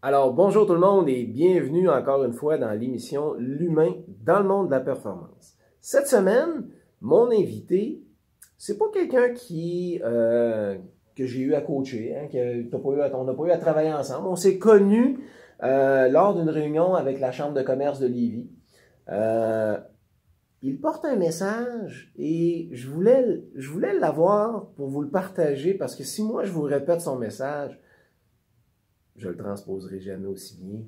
Alors, bonjour tout le monde et bienvenue encore une fois dans l'émission L'humain dans le monde de la performance. Cette semaine, mon invité, c'est pas quelqu'un que j'ai eu à coacher, hein, on n'a pas eu à travailler ensemble. On s'est connus lors d'une réunion avec la Chambre de commerce de Lévis. Il porte un message et je voulais l'avoir pour vous le partager parce que si moi je vous répète son message, je le transposerai jamais aussi bien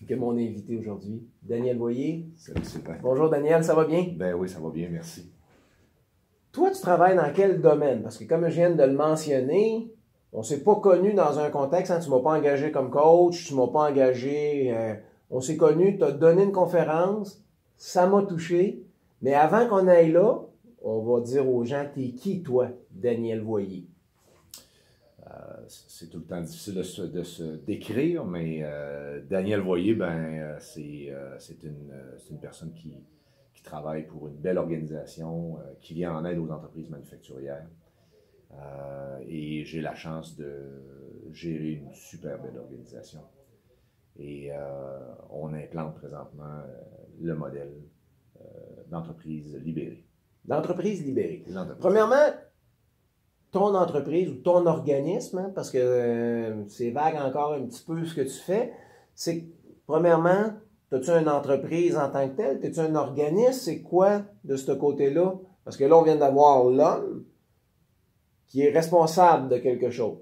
que mon invité aujourd'hui, Daniel Voyer. Salut Sylvain. Bonjour Daniel, ça va bien? Ben oui, ça va bien, merci. Toi, tu travailles dans quel domaine? Parce que comme je viens de le mentionner, on ne s'est pas connu dans un contexte, hein, tu ne m'as pas engagé comme coach, tu ne m'as pas engagé, on s'est connu, tu as donné une conférence, ça m'a touché, mais avant qu'on aille là, on va dire aux gens, t'es qui toi, Daniel Voyer? C'est tout le temps difficile de se décrire, mais Daniel Voyer, c'est une personne qui travaille pour une belle organisation, qui vient en aide aux entreprises manufacturières. Et j'ai la chance de gérer une super belle organisation. Et on implante présentement le modèle d'entreprise libérée. D'entreprise libérée. Premièrement, ton entreprise ou ton organisme, hein, parce que c'est vague encore un petit peu ce que tu fais, c'est premièrement, as-tu une entreprise en tant que telle? Es-tu un organisme? C'est quoi de ce côté-là? Parce que là, on vient d'avoir l'homme qui est responsable de quelque chose.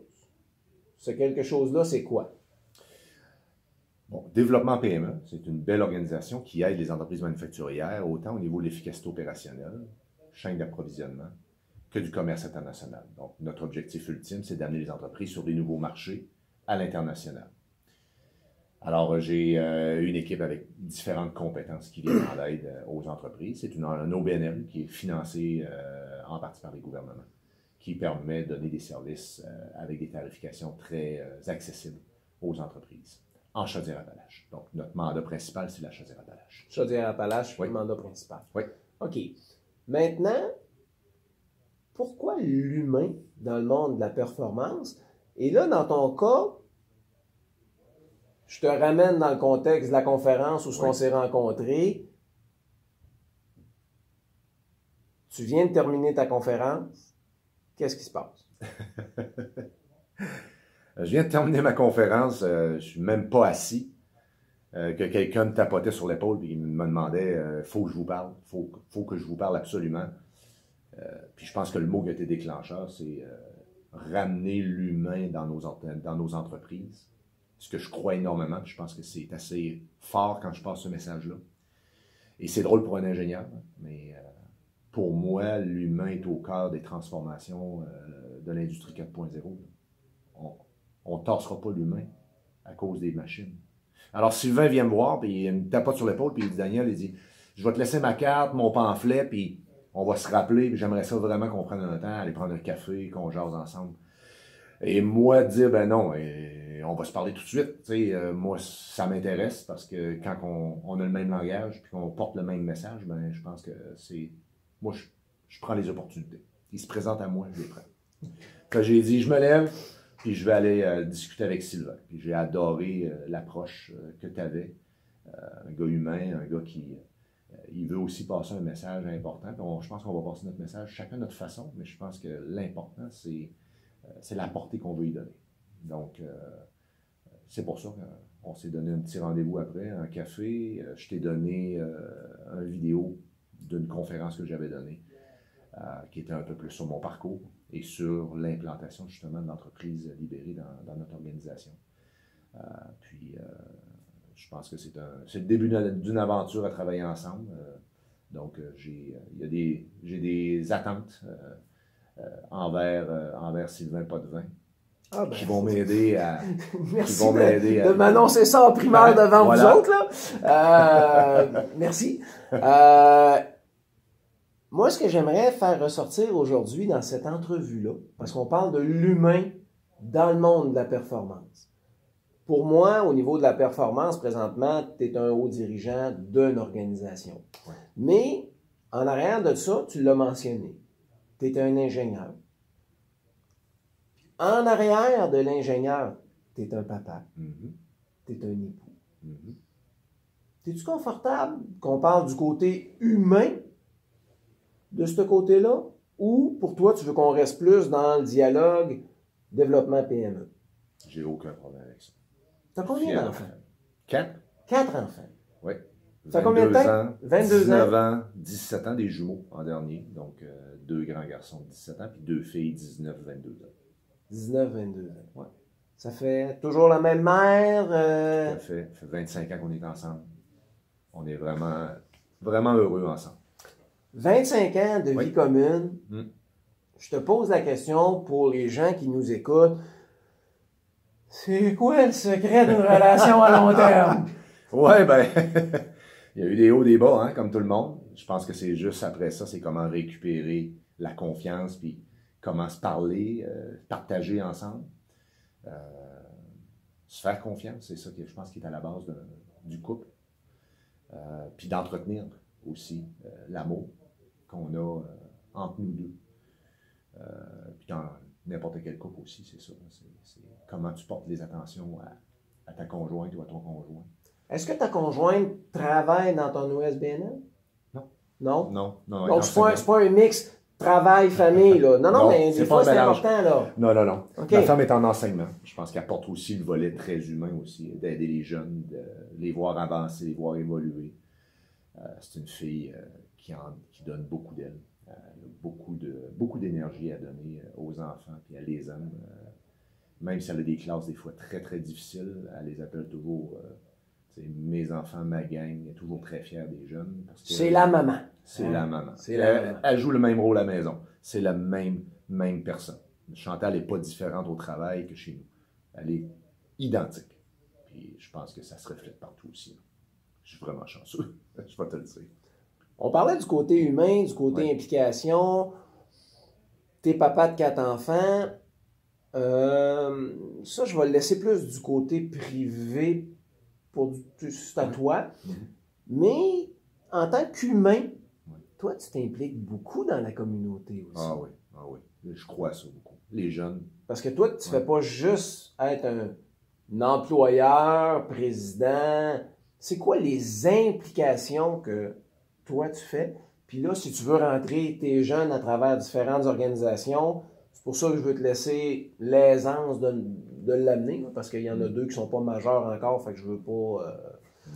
Ce quelque chose-là, c'est quoi? Bon, Développement PME, c'est une belle organisation qui aide les entreprises manufacturières autant au niveau de l'efficacité opérationnelle, chaîne d'approvisionnement, que du commerce international. Donc, notre objectif ultime, c'est d'amener les entreprises sur des nouveaux marchés à l'international. Alors, j'ai une équipe avec différentes compétences qui viennent en aide aux entreprises. C'est un OBNL qui est financé en partie par les gouvernements, qui permet de donner des services avec des tarifications très accessibles aux entreprises en Chaudière-Appalaches. Donc, notre mandat principal, c'est la Chaudière-Appalaches. Chaudière-Appalaches, oui. Le mandat principal. Oui. OK. Maintenant, pourquoi l'humain dans le monde de la performance? Et là, dans ton cas, je te ramène dans le contexte de la conférence où on s'est rencontrés. Tu viens de terminer ta conférence. Qu'est-ce qui se passe? Je viens de terminer ma conférence. Je ne suis même pas assis. Que quelqu'un me tapotait sur l'épaule et me demandait faut que je vous parle. Faut que je vous parle absolument. Puis je pense que le mot qui a été déclencheur, c'est ramener l'humain dans nos entreprises. Ce que je crois énormément, puis je pense que c'est assez fort quand je passe ce message-là. Et c'est drôle pour un ingénieur, mais pour moi, l'humain est au cœur des transformations de l'industrie 4.0. On ne tassera pas l'humain à cause des machines. Alors Sylvain vient me voir, puis il me tapote sur l'épaule, puis il dit, Daniel, il dit, je vais te laisser ma carte, mon pamphlet, puis on va se rappeler, puis j'aimerais ça vraiment qu'on prenne un temps, aller prendre un café, qu'on jase ensemble. Et moi, dire, ben non, on va se parler tout de suite. Moi, ça m'intéresse parce que quand on a le même langage puis qu'on porte le même message, ben je pense que c'est... Moi, je prends les opportunités. Ils se présentent à moi, je les prends. Quand j'ai dit, je me lève, puis je vais aller discuter avec Sylvain. Puis j'ai adoré l'approche que tu avais. Un gars humain, un gars qui... il veut aussi passer un message important. Je pense qu'on va passer notre message chacun de notre façon, mais je pense que l'important, c'est la portée qu'on veut y donner. Donc, c'est pour ça qu'on s'est donné un petit rendez-vous après, un café. Je t'ai donné une vidéo d'une conférence que j'avais donnée, qui était un peu plus sur mon parcours et sur l'implantation justement de l'entreprise libérée dans notre organisation. Je pense que c'est le début d'une aventure à travailler ensemble. Donc, j'ai des attentes envers Sylvain Potvin, qui vont m'aider à... Merci de m'annoncer ça en primaire devant vous autres. Là. Merci. Moi, ce que j'aimerais faire ressortir aujourd'hui dans cette entrevue-là, parce qu'on parle de l'humain dans le monde de la performance. Pour moi, au niveau de la performance, présentement, tu es un haut dirigeant d'une organisation. Ouais. Mais, en arrière de ça, tu l'as mentionné, tu es un ingénieur. En arrière de l'ingénieur, tu es un papa. Mm-hmm. tu es un époux. Mhm. Es-tu confortable qu'on parle du côté humain de ce côté-là? Ou pour toi, tu veux qu'on reste plus dans le dialogue développement PME? J'ai aucun problème avec ça. T'as combien d'enfants? 4? 4 enfants. Oui. Ça fait combien de temps? Ans, 22 19 ans. ans, 17 ans, des jumeaux en dernier. Donc, 2 grands garçons de 17 ans, puis 2 filles, 19, 22 ans. 19, 22 ans. Ouais. Ça fait toujours la même mère. Ça fait 25 ans qu'on est ensemble. On est vraiment, vraiment heureux ensemble. 25 ans de vie commune. Mm. Je te pose la question pour les gens qui nous écoutent. C'est quoi le secret d'une relation à long terme? Ouais, ben, il y a eu des hauts, des bas, hein, comme tout le monde. Je pense que c'est juste après ça, c'est comment récupérer la confiance, puis comment se parler, partager ensemble. Se faire confiance, c'est ça que je pense qui est à la base du couple. Puis d'entretenir aussi l'amour qu'on a entre nous deux. Puis dans n'importe quel couple aussi, c'est ça. C'est comment tu portes les attentions à ta conjointe ou à ton conjoint. Est-ce que ta conjointe travaille dans ton OSBNL? Non. Non? Non. Donc, c'est pas un mix travail-famille, là. Non, mais des fois, c'est important, là. Non. Okay. Ma femme est en enseignement. Je pense qu'elle porte aussi le volet très humain aussi, d'aider les jeunes, de les voir avancer, les voir évoluer. C'est une fille qui donne beaucoup d'elle. Elle a beaucoup d'énergie à donner aux enfants, puis elle les aime. Même si elle a des classes des fois très, très difficiles, elle les appelle toujours mes enfants, ma gang, elle est toujours très fière des jeunes. C'est la maman. C'est la maman. Maman. Elle joue le même rôle à la maison. C'est la même personne. Chantal n'est pas différente au travail que chez nous. Elle est identique. Puis je pense que ça se reflète partout aussi. Je suis vraiment chanceux. Je vais te le dire. On parlait du côté humain, du côté implication. T'es papa de 4 enfants. Ça, je vais le laisser plus du côté privé c'est à toi. Mais en tant qu'humain, toi, tu t'impliques beaucoup dans la communauté aussi. Ah oui. Je crois à ça beaucoup. Les jeunes. Parce que toi, tu ne fais pas juste être un employeur, président. C'est quoi les implications que toi, tu fais? Puis là, si tu veux rentrer tes jeunes à travers différentes organisations, c'est pour ça que je veux te laisser l'aisance de l'amener, parce qu'il y en a 2 qui ne sont pas majeurs encore, fait que je veux pas...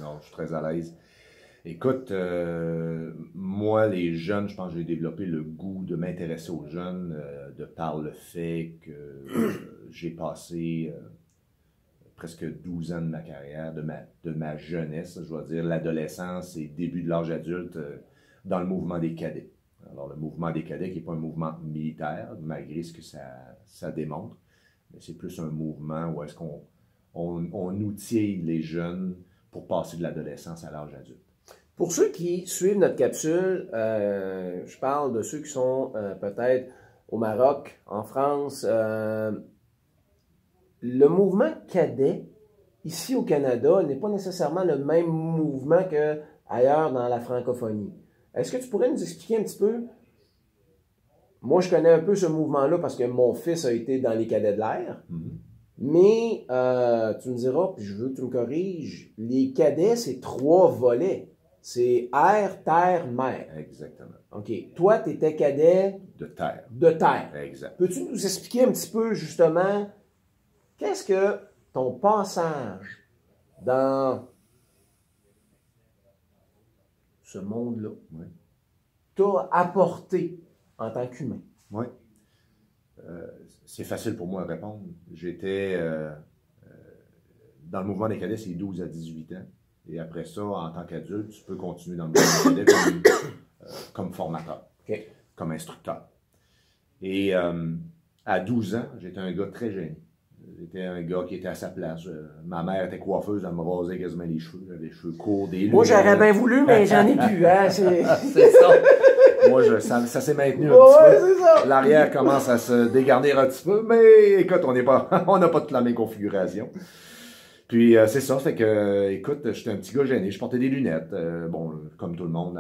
Non, je suis très à l'aise. Écoute, moi, les jeunes, je pense que j'ai développé le goût de m'intéresser aux jeunes de par le fait que j'ai passé presque 12 ans de ma carrière, de ma jeunesse, je dois dire, l'adolescence et début de l'âge adulte dans le mouvement des cadets. Alors, le mouvement des cadets qui n'est pas un mouvement militaire, malgré ce que ça démontre, mais c'est plus un mouvement où est-ce qu'on outille les jeunes pour passer de l'adolescence à l'âge adulte. Pour ceux qui suivent notre capsule, je parle de ceux qui sont peut-être au Maroc, en France. Le mouvement cadet, ici au Canada, n'est pas nécessairement le même mouvement qu'ailleurs dans la francophonie. Est-ce que tu pourrais nous expliquer un petit peu? Moi, je connais un peu ce mouvement-là parce que mon fils a été dans les cadets de l'air. Mais tu me diras, puis je veux que tu me corriges, les cadets, c'est 3 volets. C'est air, terre, mer. Exactement. OK. Toi, tu étais cadet... De terre. De terre. Exact. Peux-tu nous expliquer un petit peu, justement, qu'est-ce que ton passage dans ce monde-là t'a apporté en tant qu'humain? Oui. C'est facile pour moi à répondre. J'étais dans le mouvement des cadets, c'est 12 à 18 ans. Et après ça, en tant qu'adulte, tu peux continuer dans le mouvement des cadets comme formateur, comme instructeur. Et à 12 ans, j'étais un gars très gêné. J'étais un gars qui était à sa place. Ma mère était coiffeuse, elle me rasait quasiment les cheveux. J'avais les cheveux courts, des lunettes. Moi, j'aurais bien voulu, mais j'en ai plus. Hein? C'est ça. Moi, ça s'est maintenu un petit peu. C'est ça. L'arrière commence à se dégarnir un petit peu, mais écoute, on n'a pas toute la même configuration. Puis c'est ça, fait que, écoute, j'étais un petit gars gêné, je portais des lunettes. Bon, comme tout le monde,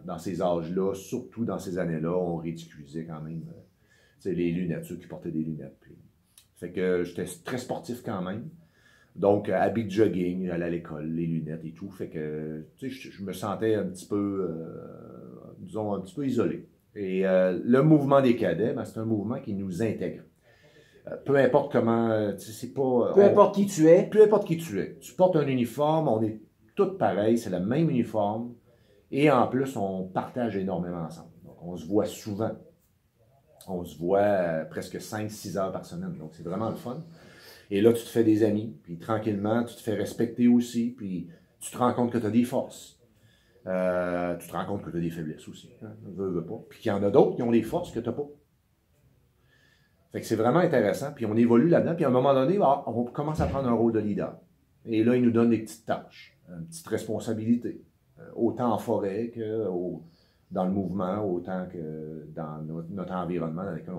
dans ces âges-là, surtout dans ces années-là, on ridiculisait quand même les lunettes, ceux qui portaient des lunettes. Puis, fait que j'étais très sportif quand même. Donc, habit de jogging, j'allais à l'école, les lunettes et tout. Fait que, tu sais, je me sentais un petit peu, disons, un petit peu isolé. Et le mouvement des cadets, ben, c'est un mouvement qui nous intègre. Peu importe comment, tu sais, c'est pas... Peu importe qui tu es. Peu importe qui tu es. Tu portes un uniforme, on est tous pareils, c'est le même uniforme. Et en plus, on partage énormément ensemble. Donc, on se voit souvent. On se voit presque 5-6 heures par semaine. Donc, c'est vraiment le fun. Et là, tu te fais des amis, puis tranquillement, tu te fais respecter aussi, puis tu te rends compte que tu as des forces. Tu te rends compte que tu as des faiblesses aussi. Hein, veux pas. Puis qu'il y en a d'autres qui ont des forces que tu n'as pas. Fait que c'est vraiment intéressant, puis on évolue là-dedans, puis à un moment donné, on commence à prendre un rôle de leader. Et là, il nous donne des petites tâches, une petite responsabilité, autant en forêt que dans le mouvement, autant que dans notre environnement dans lequel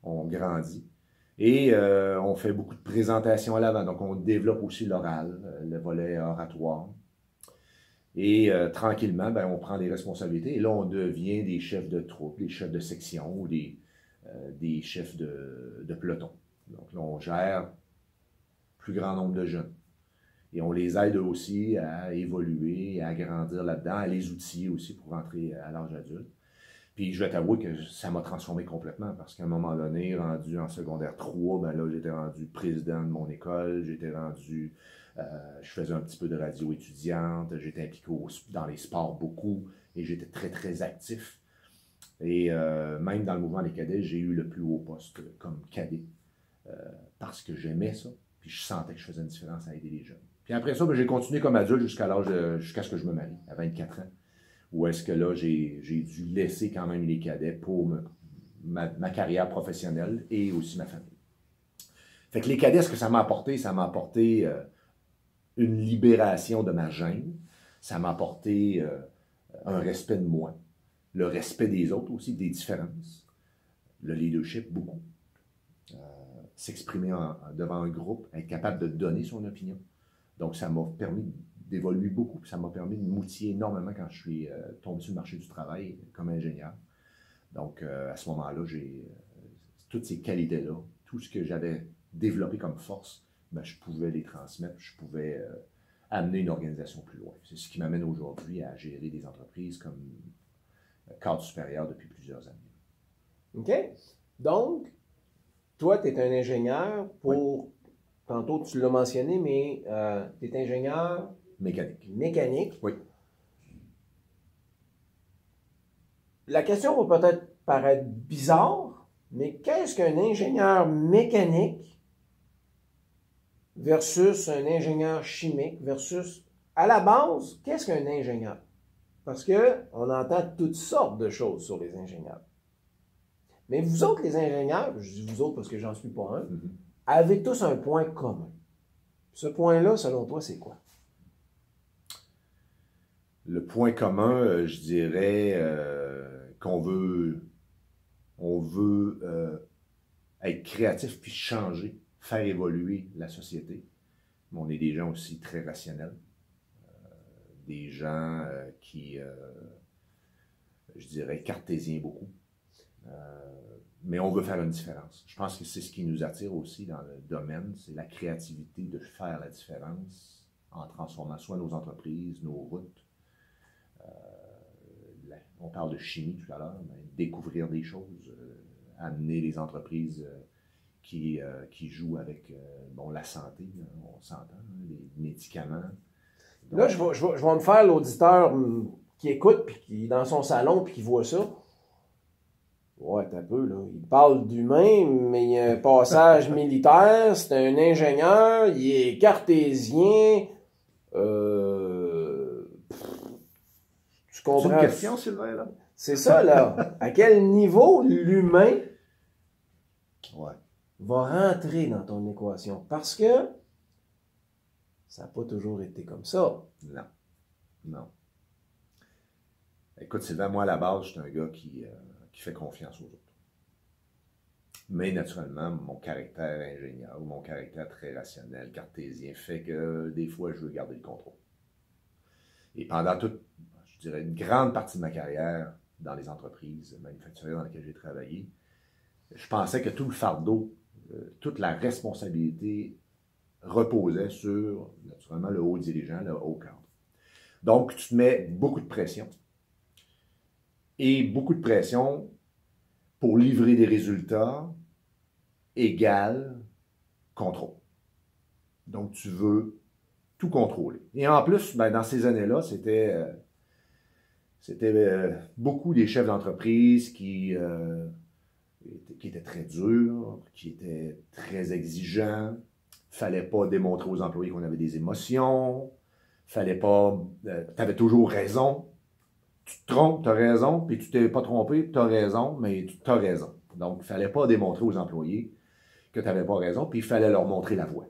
on grandit. Et on fait beaucoup de présentations à l'avant, donc on développe aussi l'oral, le volet oratoire. Et tranquillement, ben, on prend des responsabilités, et là, on devient des chefs de troupe, des chefs de section, ou des chefs de peloton. Donc là, on gère plus grand nombre de jeunes. Et on les aide aussi à évoluer, à grandir là-dedans, à les outiller aussi pour rentrer à l'âge adulte. Puis je vais t'avouer que ça m'a transformé complètement parce qu'à un moment donné, rendu en secondaire 3, ben là, j'étais rendu président de mon école, je faisais un petit peu de radio étudiante, j'étais impliqué dans les sports beaucoup et j'étais très, très actif. Et même dans le mouvement des cadets, j'ai eu le plus haut poste comme cadet parce que j'aimais ça. Puis je sentais que je faisais une différence à aider les jeunes. Puis après ça, ben, j'ai continué comme adulte jusqu'à ce que je me marie, à 24 ans. Où est-ce que là, j'ai dû laisser quand même les cadets pour ma carrière professionnelle et aussi ma famille. Fait que les cadets, ce que ça m'a apporté, une libération de ma gêne. Ça m'a apporté un respect de moi. Le respect des autres aussi, des différences. Le leadership, beaucoup. S'exprimer devant un groupe, être capable de donner son opinion. Donc, ça m'a permis d'évoluer beaucoup, puis ça m'a permis de m'outiller énormément quand je suis tombé sur le marché du travail comme ingénieur. Donc, à ce moment-là, j'ai toutes ces qualités-là, tout ce que j'avais développé comme force, ben, je pouvais les transmettre, je pouvais amener une organisation plus loin. C'est ce qui m'amène aujourd'hui à gérer des entreprises comme cadre supérieur depuis plusieurs années. OK. Donc, toi, tu es un ingénieur pour, oui. Tantôt tu l'as mentionné, mais tu es ingénieur mécanique. Oui. La question va peut-être paraître bizarre, mais qu'est-ce qu'un ingénieur mécanique versus un ingénieur chimique versus, à la base, qu'est-ce qu'un ingénieur? Parce qu'on entend toutes sortes de choses sur les ingénieurs. Mais vous autres, les ingénieurs, je dis vous autres parce que j'en suis pas un, avez tous un point commun. Ce point-là, selon toi, c'est quoi? Le point commun, je dirais qu'on veut être créatif puis changer, faire évoluer la société. Mais on est des gens aussi très rationnels. Des gens qui, je dirais, cartésiens beaucoup. Mais on veut faire une différence. Je pense que c'est ce qui nous attire aussi dans le domaine, c'est la créativité de faire la différence en transformant soit nos entreprises, nos routes. On parle de chimie tout à l'heure, mais découvrir des choses, amener les entreprises qui jouent avec la santé, on s'entend, les médicaments. Donc, là, je vais me faire l'auditeur qui écoute, puis qui est dans son salon, puis qui voit ça. Ouais, t'as un peu, là. Il parle d'humain, mais il y a un passage militaire, c'est un ingénieur, il est cartésien. Tu comprends? C'est une question, Sylvain, là? C'est ça, là. À quel niveau l'humain va rentrer dans ton équation? Parce que ça n'a pas toujours été comme ça. Non. Écoute, Sylvain, moi, à la base, je suis un gars qui fait confiance aux autres. Mais naturellement, mon caractère ingénieur ou mon caractère très rationnel, cartésien, fait que des fois, je veux garder le contrôle. Et pendant toute, je dirais, une grande partie de ma carrière dans les entreprises manufacturières dans lesquelles j'ai travaillé, je pensais que tout le fardeau, toute la responsabilité reposait sur, naturellement, le haut dirigeant, le haut cadre. Donc, tu te mets beaucoup de pression. Et beaucoup de pression pour livrer des résultats égale contrôle. Donc, tu veux tout contrôler. Et en plus, ben, dans ces années-là, c'était beaucoup des chefs d'entreprise qui étaient très durs, qui étaient très exigeants. Fallait pas démontrer aux employés qu'on avait des émotions. Fallait pas... tu avais toujours raison. Tu te trompes, tu as raison, puis tu t'es pas trompé, tu as raison, mais tu as raison. Donc, il fallait pas démontrer aux employés que tu n'avais pas raison, puis il fallait leur montrer la voie.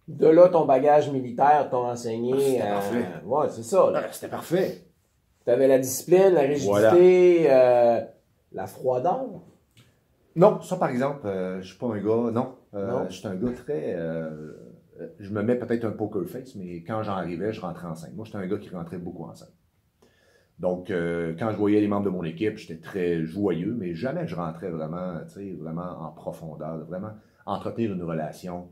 De là, ton bagage militaire t'a enseigné C'était parfait. Ouais, c'est ça. C'était parfait. Tu avais la discipline, la rigidité, la froideur. Non, ça par exemple, je suis pas un gars, non. Non. Je suis un gars très... je me mets peut-être un poker face, mais quand j'en arrivais, je rentrais en scène. Moi, j'étais un gars qui rentrait beaucoup en scène. Donc, quand je voyais les membres de mon équipe, j'étais très joyeux, mais jamais je rentrais vraiment, tu sais, vraiment en profondeur, vraiment entretenir une relation,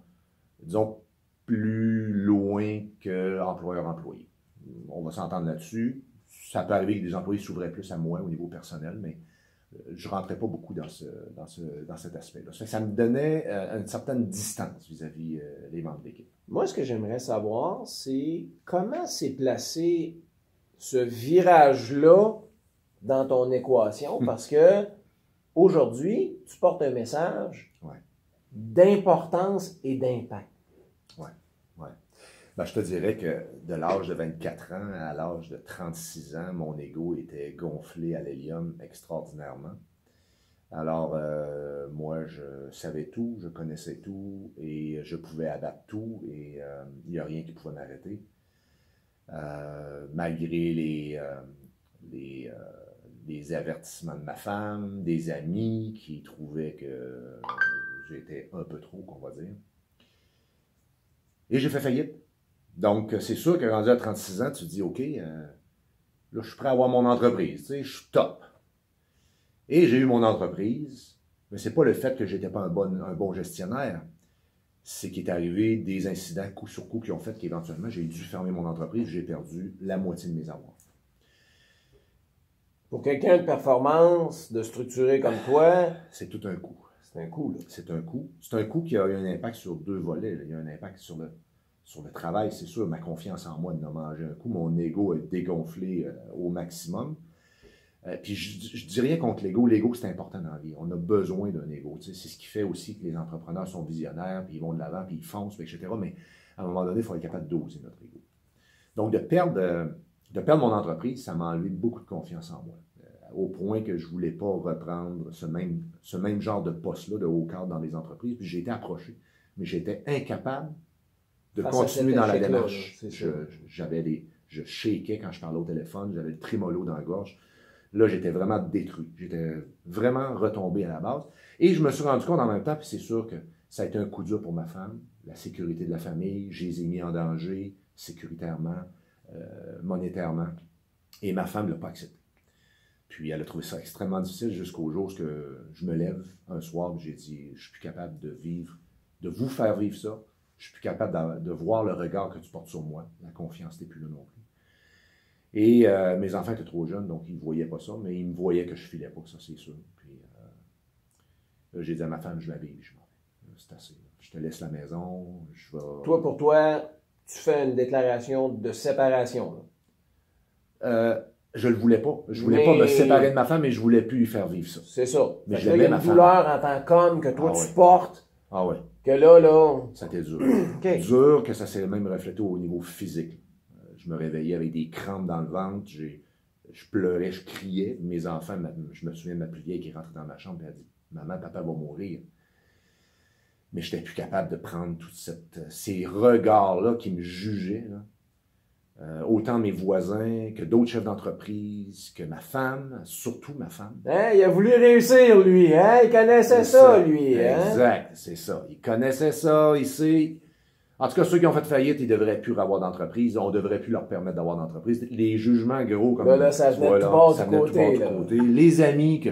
disons, plus loin que employeur-employé. On va s'entendre là-dessus. Ça peut arriver que des employés s'ouvraient plus à moi au niveau personnel, mais je ne rentrais pas beaucoup dans cet aspect-là. Ça me donnait une certaine distance vis-à-vis des membres de l'équipe. Moi, ce que j'aimerais savoir, c'est comment s'est placé ce virage-là dans ton équation, parce que aujourd'hui, tu portes un message d'importance et d'impact. Oui, oui. Ben, je te dirais que de l'âge de 24 ans à l'âge de 36 ans, mon ego était gonflé à l'hélium extraordinairement. Alors, moi, je savais tout, je connaissais tout et je pouvais abattre tout et il n'y a rien qui pouvait m'arrêter. Malgré les avertissements de ma femme, des amis qui trouvaient que j'étais un peu trop, qu'on va dire. Et j'ai fait faillite. Donc, c'est sûr que rendu à 36 ans, tu te dis, OK, là, je suis prêt à avoir mon entreprise, tu sais, je suis top. Et j'ai eu mon entreprise, mais c'est pas le fait que j'étais pas un bon gestionnaire, c'est qu'il est arrivé des incidents coup sur coup qui ont fait qu'éventuellement, j'ai dû fermer mon entreprise, j'ai perdu la moitié de mes avoirs. Pour quelqu'un de performance, de structuré comme toi, c'est tout un coup. C'est un coup, là. C'est un coup. C'est un coup qui a eu un impact sur deux volets. Là. Il y a un impact sur le travail, c'est sûr. Ma confiance en moi n'a mangé un coup. Mon ego est dégonflé au maximum. Puis je dis rien contre l'ego. L'ego, c'est important dans la vie. On a besoin d'un ego. Tu sais, c'est ce qui fait aussi que les entrepreneurs sont visionnaires, puis ils vont de l'avant, puis ils foncent, etc. Mais à un moment donné, il faut être capable de doser notre ego. Donc, de perdre mon entreprise, ça m'a enlevé beaucoup de confiance en moi. Au point que je ne voulais pas reprendre ce même genre de poste-là, de haut cadre dans les entreprises. Puis j'ai été approché, mais j'étais incapable de continuer dans la démarche. Je shakeais quand je parlais au téléphone, j'avais le trémolo dans la gorge. Là, j'étais vraiment détruit. J'étais vraiment retombé à la base. Et je me suis rendu compte en même temps, puis c'est sûr que ça a été un coup dur pour ma femme, la sécurité de la famille, je les ai mis en danger sécuritairement, monétairement. Et ma femme ne l'a pas accepté. Puis elle a trouvé ça extrêmement difficile jusqu'au jour où je me lève un soir et j'ai dit, je ne suis plus capable de vous faire vivre ça. Je ne suis plus capable de voir le regard que tu portes sur moi. La confiance n'est plus là non plus. Et mes enfants étaient trop jeunes, donc ils ne voyaient pas ça, mais ils me voyaient que je ne filais pas, ça c'est sûr. Puis j'ai dit à ma femme, je m'habille, je m'en vais. C'est assez. Je te laisse la maison, je vais... Toi, pour toi, tu fais une déclaration de séparation. Je le voulais pas. Je voulais pas me séparer de ma femme et je voulais plus lui faire vivre ça. C'est ça. Mais j'aimais ma femme. Il y a une douleur en tant qu'homme que toi tu portes. Ah ouais. Que là... Ça a été dur. Okay. Dur que ça s'est même reflété au niveau physique. Je me réveillais avec des crampes dans le ventre. Je pleurais, je criais. Mes enfants, je me souviens de ma plus vieille qui est rentrée dans ma chambre et elle a dit « Maman, papa va mourir. » Mais je n'étais plus capable de prendre tous ces regards-là qui me jugeaient. Là. Autant mes voisins que d'autres chefs d'entreprise, que ma femme, surtout ma femme. Hein, il a voulu réussir, lui. Hein? Il connaissait ça, lui. Exact, c'est ça. Il connaissait ça, il sait. En tout cas, ceux qui ont fait faillite, ils ne devraient plus avoir d'entreprise. On ne devrait plus leur permettre d'avoir d'entreprise. Les jugements gros comme là, ça venait tout bas du côté. Les amis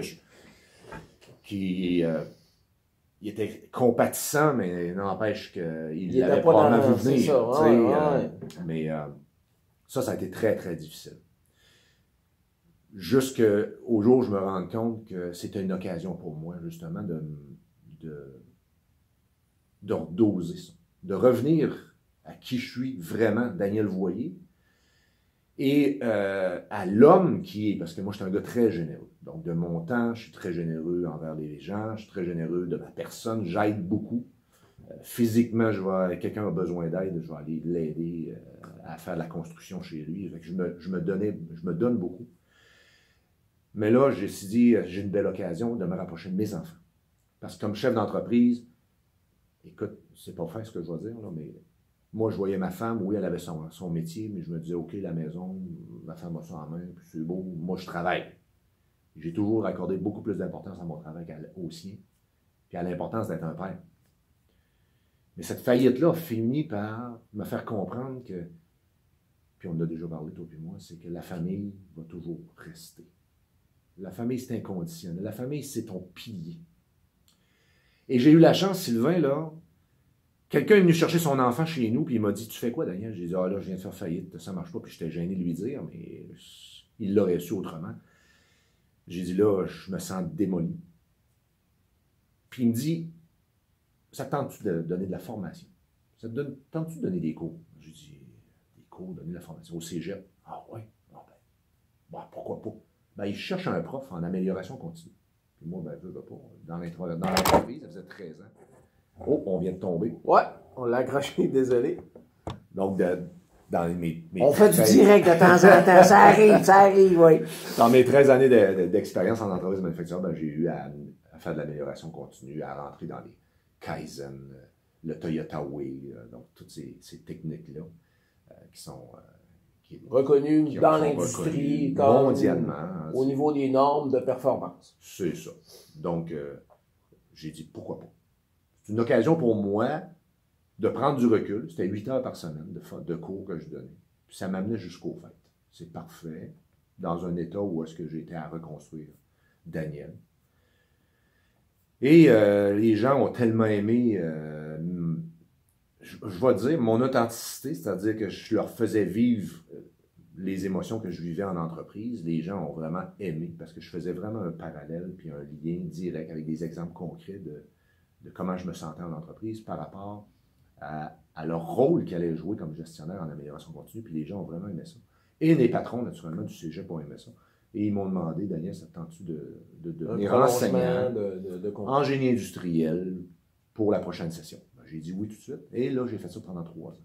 qui il était compatissant, mais n'empêche qu'il l'avait était pas probablement dans... vu venir. C'est ça, ouais. Mais ça a été très, très difficile. Jusqu'au jour où je me rends compte que c'était une occasion pour moi, justement, de redoser ça. De revenir à qui je suis vraiment, Daniel Voyer, et à l'homme qui est, parce que moi je suis un gars très généreux, donc de mon temps, je suis très généreux envers les gens, je suis très généreux de ma personne, j'aide beaucoup. Physiquement, quelqu'un a besoin d'aide, je vais aller l'aider à faire de la construction chez lui. Fait que je me donne beaucoup. Mais là, j'ai dit, j'ai une belle occasion de me rapprocher de mes enfants. Parce que comme chef d'entreprise, écoute, c'est pas fait ce que je vais dire, là, mais moi, je voyais ma femme, oui, elle avait son métier, mais je me disais, OK, la maison, ma femme a ça en main, puis c'est beau, moi, je travaille. J'ai toujours accordé beaucoup plus d'importance à mon travail qu'au sien, puis à l'importance d'être un père. Mais cette faillite-là a fini par me faire comprendre que, puis on en a déjà parlé, toi et moi, c'est que la famille va toujours rester. La famille, c'est inconditionnel. La famille, c'est ton pilier. Et j'ai eu la chance, Sylvain, là, quelqu'un est venu chercher son enfant chez nous, puis il m'a dit, tu fais quoi, Daniel? J'ai dit, ah là, je viens de faire faillite, ça marche pas, puis j'étais gêné de lui dire, mais il l'aurait su autrement. J'ai dit, là, je me sens démoli. Puis il me dit, ça te tente-tu de donner de la formation? Ça te tente-tu de donner des cours? J'ai dit, des cours, donner de la formation au cégep. Ah ouais? Ah ben, pourquoi pas? Ben, il cherche un prof en amélioration continue. Puis moi, ben, je veux pas. Dans l'entreprise, ça faisait 13 ans. Oh, on vient de tomber. Ouais, on l'a accroché, désolé. Donc, dans mes on fait du direct de temps en temps, ça arrive, oui. Dans mes 13 années d'expérience en entreprise manufacturière, ben, j'ai eu à faire de l'amélioration continue, à rentrer dans les Kaizen, le Toyota Way, donc toutes ces techniques-là qui sont reconnues dans l'industrie, mondialement. Au niveau des normes de performance. C'est ça. Donc, j'ai dit pourquoi pas. C'est une occasion pour moi de prendre du recul. C'était 8 heures par semaine de cours que je donnais. Puis ça m'amenait jusqu'aux fêtes. C'est parfait. Dans un état où est-ce que j'étais à reconstruire Daniel. Et les gens ont tellement aimé, je vais dire, mon authenticité, c'est-à-dire que je leur faisais vivre les émotions que je vivais en entreprise. Les gens ont vraiment aimé parce que je faisais vraiment un parallèle puis un lien direct avec des exemples concrets de comment je me sentais en entreprise par rapport à leur rôle qu'ils allaient jouer comme gestionnaire en amélioration continue. Puis les gens ont vraiment aimé ça. Et les patrons, naturellement, du cégep ont aimé ça. Et ils m'ont demandé, Daniel, ça te tente-tu de devenir enseignant en génie industriel pour la prochaine session? Ben, j'ai dit oui tout de suite. Et là, j'ai fait ça pendant 3 ans.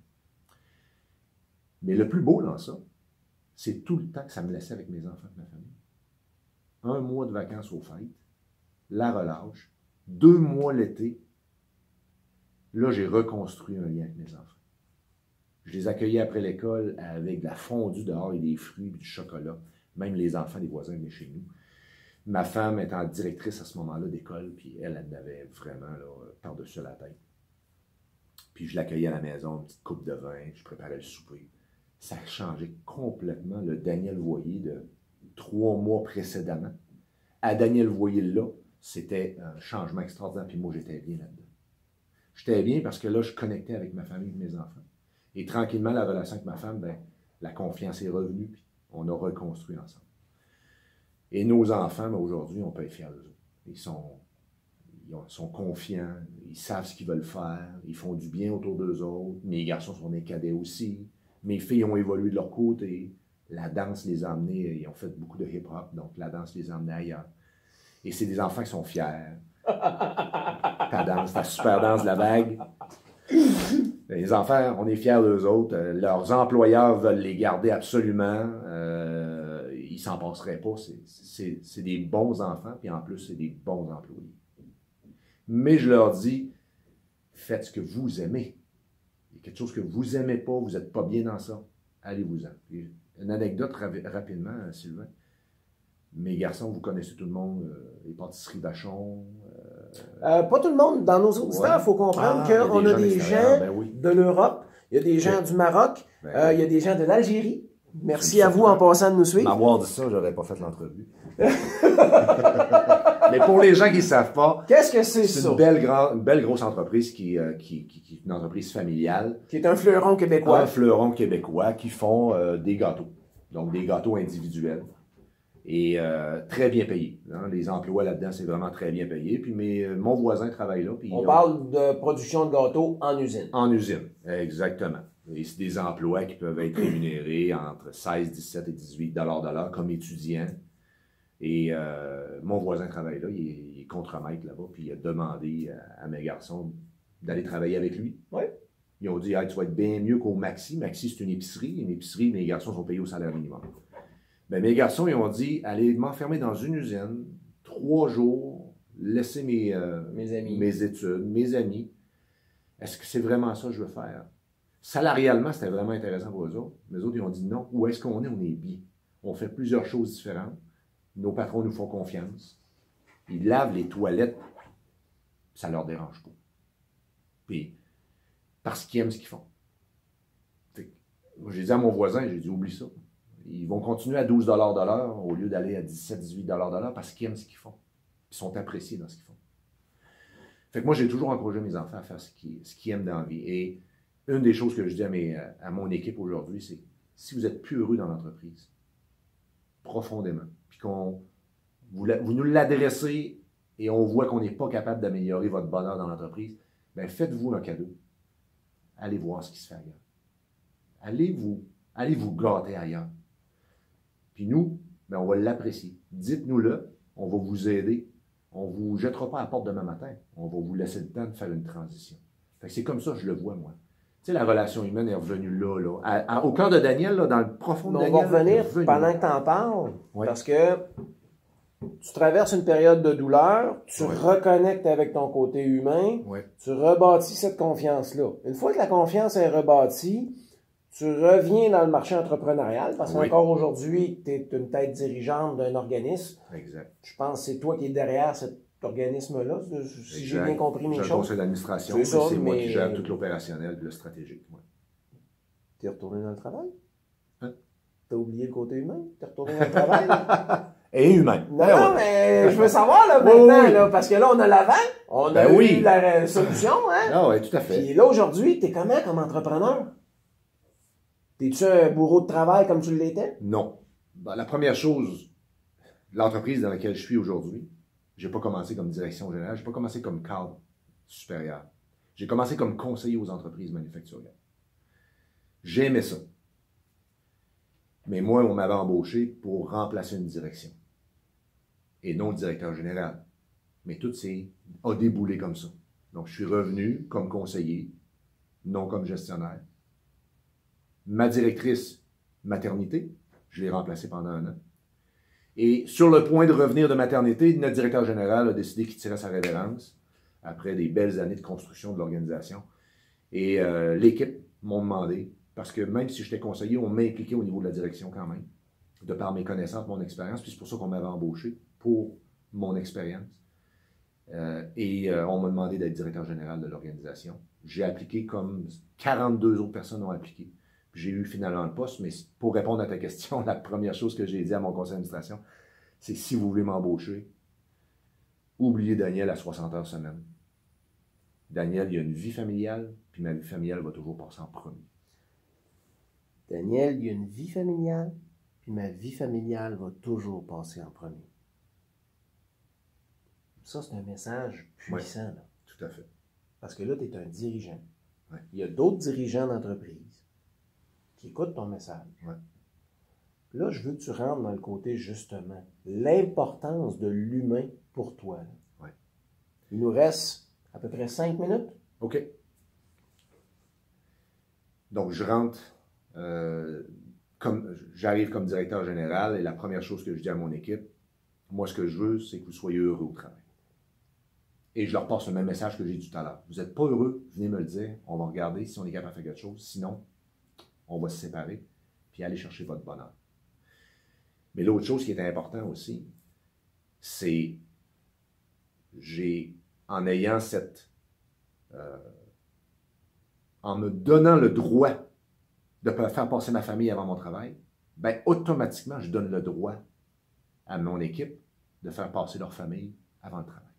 Mais le plus beau dans ça, c'est tout le temps que ça me laissait avec mes enfants et ma famille. 1 mois de vacances aux fêtes, la relâche, 2 mois l'été. Là, j'ai reconstruit un lien avec mes enfants. Je les accueillais après l'école avec de la fondue dehors et des fruits et du chocolat. Même les enfants des voisins venaient chez nous. Ma femme étant directrice à ce moment-là d'école, puis elle avait vraiment là, par-dessus la tête. Puis je l'accueillais à la maison, une petite coupe de vin, je préparais le souper. Ça a changé complètement le Daniel Voyer de 3 mois précédemment. À Daniel Voyer là, c'était un changement extraordinaire, puis moi j'étais bien là-dedans. J'étais bien parce que là, je connectais avec ma famille et mes enfants. Et tranquillement, la relation avec ma femme, ben, la confiance est revenue, puis on a reconstruit ensemble. Et nos enfants, ben, aujourd'hui, on peut être fiers d'eux. Ils sont confiants, ils savent ce qu'ils veulent faire, ils font du bien autour d'eux autres. Mes garçons sont des cadets aussi. Mes filles ont évolué de leur côté. La danse les a amenés, ils ont fait beaucoup de hip-hop, donc la danse les a amenés ailleurs. Et c'est des enfants qui sont fiers. Ta danse, ta super danse de la vague. Les enfants, on est fiers d'eux autres. Leurs employeurs veulent les garder absolument. Ils s'en passeraient pas. C'est des bons enfants, puis en plus, c'est des bons employés. Mais je leur dis, faites ce que vous aimez. Il y a quelque chose que vous n'aimez pas, vous n'êtes pas bien dans ça. Allez-vous-en. Une anecdote rapidement, Sylvain. Mes garçons, vous connaissez tout le monde, les pâtisseries Vachon. Pas tout le monde. Dans nos auditeurs, il faut comprendre qu'on a des gens de l'Europe, il y a des gens du Maroc, il y a des gens de l'Algérie. Merci à vous en passant de nous suivre. M'avoir dit ça, j'aurais pas fait l'entrevue. Mais pour les gens qui ne savent pas, qu'est-ce que c'est c'est ça? une belle grosse entreprise qui est une entreprise familiale. Qui est un fleuron québécois. Un fleuron québécois qui font des gâteaux. Donc, des gâteaux individuels. Et très bien payés. Hein. Les emplois là-dedans, c'est vraiment très bien payé. Puis mon voisin travaille là. Puis on parle de production de gâteaux en usine. En usine, exactement. Et c'est des emplois qui peuvent être rémunérés entre 16, 17 et 18 $ de l'heure comme étudiant. Et mon voisin travaille là, il est contremaître là-bas, puis il a demandé à mes garçons d'aller travailler avec lui. Ouais. Ils ont dit, hey, tu vas être bien mieux qu'au Maxi. Maxi, c'est une épicerie. Une épicerie, mes garçons sont payés au salaire minimum. Ben, mes garçons, ils ont dit, allez m'enfermer dans une usine, 3 jours, laisser mes études, mes amis. Est-ce que c'est vraiment ça que je veux faire? Salarialement, c'était vraiment intéressant pour eux autres. Mais eux autres, ils ont dit non. Où est-ce qu'on est? On est bien. On fait plusieurs choses différentes. Nos patrons nous font confiance. Ils lavent les toilettes. Ça ne leur dérange pas. Puis, parce qu'ils aiment ce qu'ils font. Moi, j'ai dit à mon voisin, j'ai dit, oublie ça. Ils vont continuer à 12 $ de l'heure au lieu d'aller à 17-18 $ de l'heure parce qu'ils aiment ce qu'ils font. Ils sont appréciés dans ce qu'ils font. Fait que moi, j'ai toujours encouragé mes enfants à faire ce qu'ils aiment dans la vie. Et une des choses que je dis à mon équipe aujourd'hui, c'est si vous êtes plus heureux dans l'entreprise, profondément, puis vous nous l'adressez et on voit qu'on n'est pas capable d'améliorer votre bonheur dans l'entreprise, bien faites-vous un cadeau. Allez voir ce qui se fait ailleurs. Allez vous gâter ailleurs. Puis nous, bien, on va l'apprécier. Dites-nous-le, on va vous aider. On ne vous jettera pas à la porte demain matin. On va vous laisser le temps de faire une transition. Fait que c'est comme ça que je le vois, moi. Tu sais, la relation humaine est revenue là. Au cœur de Daniel, là, dans le profond de Daniel. On va revenir pendant que tu en parles, oui. Parce que tu traverses une période de douleur, tu reconnectes avec ton côté humain, tu rebâtis cette confiance-là. Une fois que la confiance est rebâtie, tu reviens dans le marché entrepreneurial, parce qu'encore aujourd'hui, tu es une tête dirigeante d'un organisme. Exact. Je pense que c'est toi qui es derrière cet organisme-là, si j'ai bien compris mes choses. J'ai un conseil d'administration, c'est moi qui gère tout l'opérationnel et le stratégique. Tu es retourné dans le travail? Hein? Tu as oublié le côté humain? Tu es retourné dans le travail? Et humain. Non, mais je veux savoir là, maintenant, là, parce que là, on a l'avant, on a eu la solution. Hein? Ah oui, tout à fait. Puis là, aujourd'hui, tu es comment comme entrepreneur? T'es-tu un bourreau de travail comme tu l'étais? Non. Ben, la première chose, l'entreprise dans laquelle je suis aujourd'hui, j'ai pas commencé comme direction générale, j'ai pas commencé comme cadre supérieur. J'ai commencé comme conseiller aux entreprises manufacturières. J'aimais ça. Mais moi, on m'avait embauché pour remplacer une direction. Et non le directeur général. Mais tout a déboulé comme ça. Donc, je suis revenu comme conseiller, non comme gestionnaire. Ma directrice maternité, je l'ai remplacée pendant 1 an. Et sur le point de revenir de maternité, notre directeur général a décidé qu'il tirait sa révérence après des belles années de construction de l'organisation. Et l'équipe m'ont demandé, parce que même si j'étais conseiller, on m'a impliqué au niveau de la direction quand même, de par mes connaissances, mon expérience, puis c'est pour ça qu'on m'avait embauché, pour mon expérience. On m'a demandé d'être directeur général de l'organisation. J'ai appliqué comme 42 autres personnes ont appliqué. J'ai eu finalement le poste, mais pour répondre à ta question, la première chose que j'ai dit à mon conseil d'administration, c'est si vous voulez m'embaucher, oubliez Daniel à 60 heures semaine. Daniel, il a une vie familiale, puis ma vie familiale va toujours passer en premier. Daniel, il y a une vie familiale, puis ma vie familiale va toujours passer en premier. Ça, c'est un message puissant. Oui, là. Tout à fait. Parce que là, tu es un dirigeant. Oui. Il y a d'autres dirigeants d'entreprise qui écoutent ton message. Oui. Là, je veux que tu rentres dans le côté, justement, l'importance de l'humain pour toi. Oui. Il nous reste à peu près 5 minutes. OK. Donc, je rentre, j'arrive comme directeur général et la première chose que je dis à mon équipe, moi, ce que je veux, c'est que vous soyez heureux au travail. Et je leur passe le même message que j'ai dit tout à l'heure. Vous n'êtes pas heureux, venez me le dire. On va regarder si on est capable de faire quelque chose. Sinon, on va se séparer puis aller chercher votre bonheur. Mais l'autre chose qui est important aussi, c'est en ayant en me donnant le droit de faire passer ma famille avant mon travail, ben automatiquement, je donne le droit à mon équipe de faire passer leur famille avant le travail.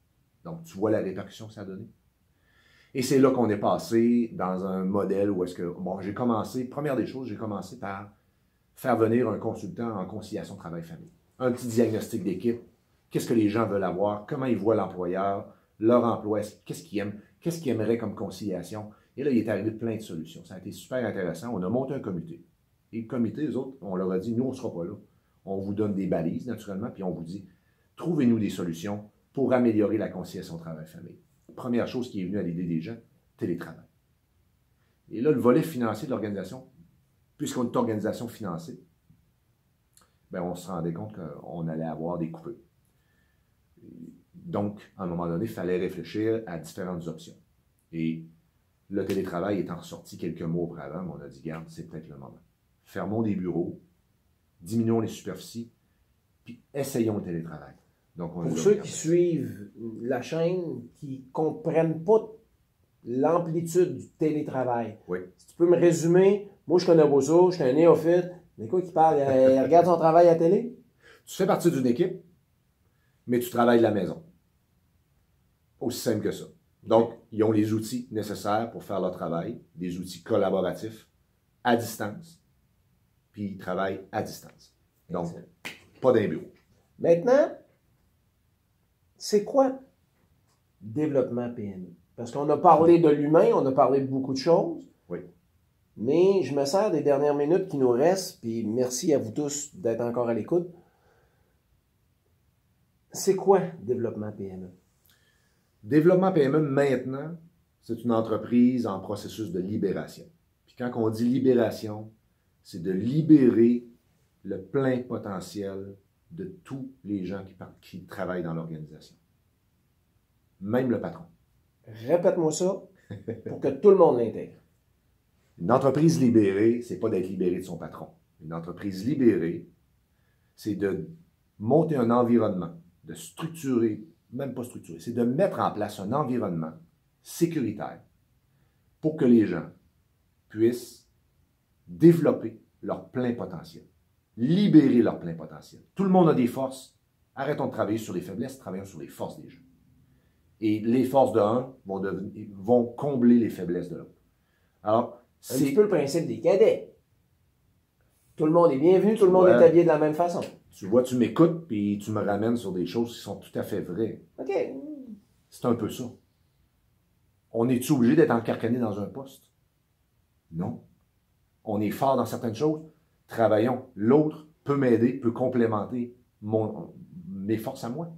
Donc, tu vois la répercussion que ça a donné. Et c'est là qu'on est passé dans un modèle où est-ce que, bon, j'ai commencé, première des choses, j'ai commencé par faire venir un consultant en conciliation travail-famille. Un petit diagnostic d'équipe, qu'est-ce que les gens veulent avoir, comment ils voient l'employeur, leur emploi, qu'est-ce qu'ils aiment, qu'est-ce qu'ils aimeraient comme conciliation. Et là, il est arrivé plein de solutions. Ça a été super intéressant. On a monté un comité. Et le comité, les autres, on leur a dit, nous, on ne sera pas là. On vous donne des balises, naturellement, puis on vous dit, trouvez-nous des solutions pour améliorer la conciliation travail-famille. Première chose qui est venue à l'idée des gens, télétravail. Et là, le volet financier de l'organisation, puisqu'on est une organisation financée, bien, on se rendait compte qu'on allait avoir des coupures. Donc, à un moment donné, il fallait réfléchir à différentes options. Et le télétravail étant ressorti quelques mois auparavant, on a dit, garde, c'est peut-être le moment. Fermons des bureaux, diminuons les superficies, puis essayons le télétravail. Donc, pour ceux qui suivent la chaîne, qui ne comprennent pas l'amplitude du télétravail, oui. Si tu peux me résumer, moi je connais pas ça, je suis un néophyte, mais quoi qui parle, il regarde son travail à la télé? Tu fais partie d'une équipe, mais tu travailles de la maison. Aussi simple que ça. Donc, ils ont les outils nécessaires pour faire leur travail, des outils collaboratifs, à distance, puis ils travaillent à distance. Donc, pas d'un bureau. Maintenant, c'est quoi développement PME? Parce qu'on a parlé de l'humain, on a parlé de beaucoup de choses. Oui. Mais je me sers des dernières minutes qui nous restent, puis merci à vous tous d'être encore à l'écoute. C'est quoi développement PME? Développement PME, maintenant, c'est une entreprise en processus de libération. Puis quand on dit libération, c'est de libérer le plein potentiel de tous les gens qui travaillent dans l'organisation. Même le patron. Répète-moi ça pour que tout le monde l'intègre. Une entreprise libérée, c'est pas d'être libéré de son patron. Une entreprise libérée, c'est de monter un environnement, de structurer, même pas structurer, c'est de mettre en place un environnement sécuritaire pour que les gens puissent développer leur plein potentiel, libérer leur plein potentiel. Tout le monde a des forces. Arrêtons de travailler sur les faiblesses, travaillons sur les forces des gens. Et les forces de un vont combler les faiblesses de l'autre. Alors, c'est un petit peu le principe des cadets. Tout le monde est bienvenu, tout le monde est habillé de la même façon. Tu vois, tu m'écoutes, puis tu me ramènes sur des choses qui sont tout à fait vraies. OK. C'est un peu ça. On est-tu obligé d'être encarcané dans un poste? Non. On est fort dans certaines choses. Travaillons. L'autre peut m'aider, peut complémenter mes forces à moi.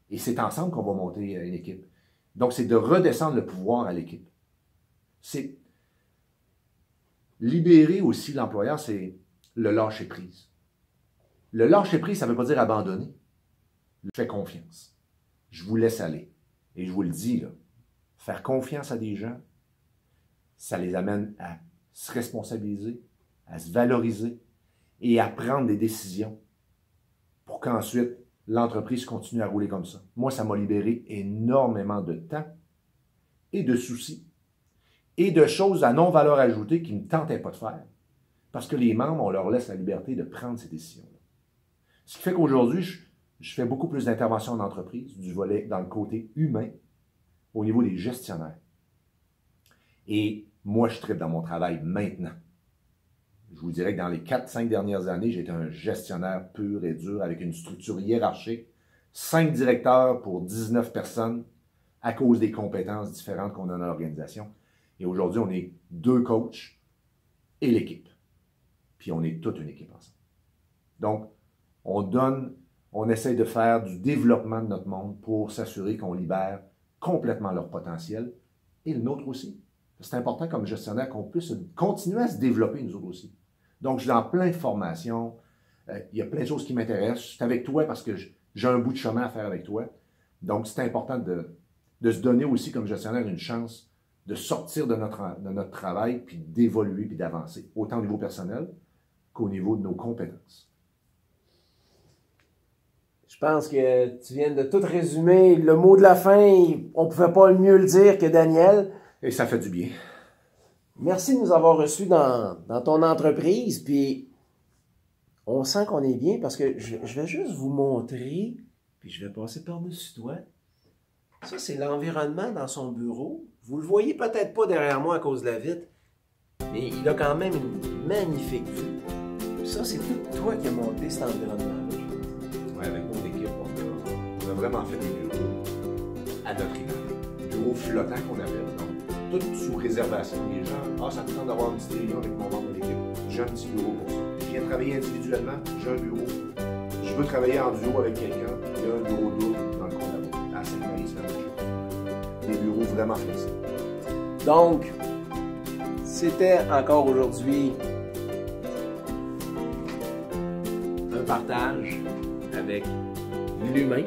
Et c'est ensemble qu'on va monter une équipe. Donc, c'est de redescendre le pouvoir à l'équipe. C'est libérer aussi l'employeur, c'est le lâcher-prise. Le lâcher-prise, ça ne veut pas dire abandonner. Je fais confiance. Je vous laisse aller. Et je vous le dis, là, faire confiance à des gens, ça les amène à se responsabiliser, à se valoriser et à prendre des décisions pour qu'ensuite, l'entreprise continue à rouler comme ça. Moi, ça m'a libéré énormément de temps et de soucis et de choses à non-valeur ajoutée qui ne me tentaient pas de faire. Parce que les membres, on leur laisse la liberté de prendre ces décisions-là. Ce qui fait qu'aujourd'hui, je fais beaucoup plus d'interventions en entreprise, du volet dans le côté humain, au niveau des gestionnaires. Et moi, je tripe dans mon travail maintenant. Je vous dirais que dans les 4-5 dernières années, j'étais un gestionnaire pur et dur avec une structure hiérarchique, 5 directeurs pour 19 personnes à cause des compétences différentes qu'on a dans l'organisation. Et aujourd'hui, on est 2 coachs et l'équipe. Puis on est toute une équipe ensemble. Donc, on essaie de faire du développement de notre monde pour s'assurer qu'on libère complètement leur potentiel et le nôtre aussi. C'est important comme gestionnaire qu'on puisse continuer à se développer nous autres aussi. Donc, je suis dans plein de formations. Il y a plein de choses qui m'intéressent. Je suis avec toi parce que j'ai un bout de chemin à faire avec toi. Donc, c'est important de se donner aussi comme gestionnaire une chance de sortir de notre travail, puis d'évoluer, puis d'avancer, autant au niveau personnel qu'au niveau de nos compétences. Je pense que tu viens de tout résumer. Le mot de la fin, on ne pouvait pas mieux le dire que Daniel. Et ça fait du bien. Merci de nous avoir reçus dans ton entreprise. Puis on sent qu'on est bien parce que je vais juste vous montrer, puis je vais passer par-dessus toi. Ça, c'est l'environnement dans son bureau. Vous le voyez peut-être pas derrière moi à cause de la vitre, mais il a quand même une magnifique vue. Puis ça, c'est tout toi qui as monté cet environnement-là. Oui, avec mon équipe, on a vraiment fait des bureaux à notre image. Bureaux flottants qu'on appelle, donc tout sous réservation. Les gens, ça me tente d'avoir une petite réunion avec mon membre de l'équipe. J'ai un petit bureau pour ça. Je viens travailler individuellement, j'ai un bureau. Je veux travailler en duo avec quelqu'un, il y a un bureau double dans le coin là-bas. À Sainte-Marie, c'est la même chose. Des bureaux vraiment flexibles. Donc, c'était encore aujourd'hui un partage avec l'humain